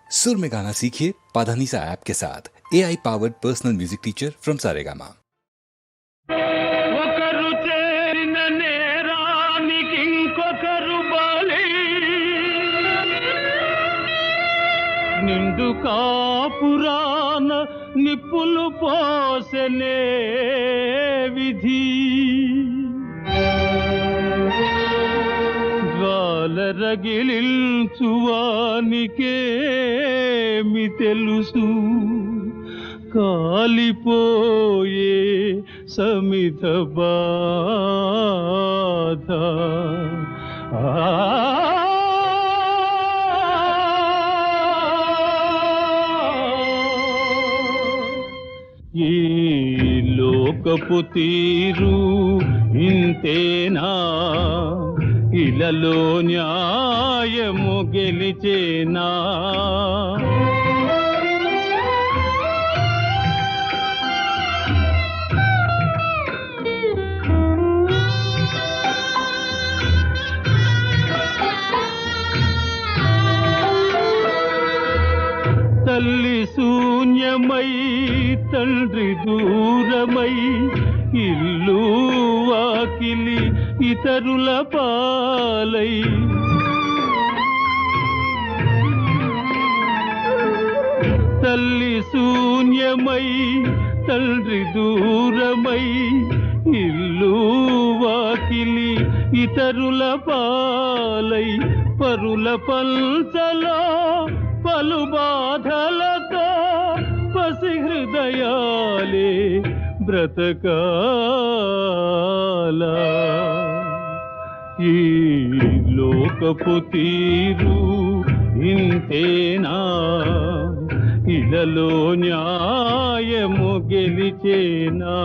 सुर में गाना सीखिए पाधानीसा ऐप के साथ AI powered personal music teacher from Saregama. ఒకరు చేరిన నేరానికి ఇంకొకరు బలి నిండు కాపురాన నిప్పులు పోసెనే విధి జ్వాల రగిలించువానికేమి తెలుసు కాలిపోయే సమిత బాధ ఈ లోకపు తీరు ఇంతేనా ఇలలో న్యాయము గెలిచేనా తల్లి శూన్యమై తండ్రి దూరమై ఇల్లు వాకిలి ఇతరుల పాలై తల్లి శూన్యమై తండ్రి దూరమై ఇల్లు వాకిలి ఇతరుల పాలై పరుల పంచలో పలు బాధలతో పసి హృదయాలే బ్రతకాల ఈ లోకపు తీరు ఇంతేనా ఇలలో న్యాయము గెలిచేనా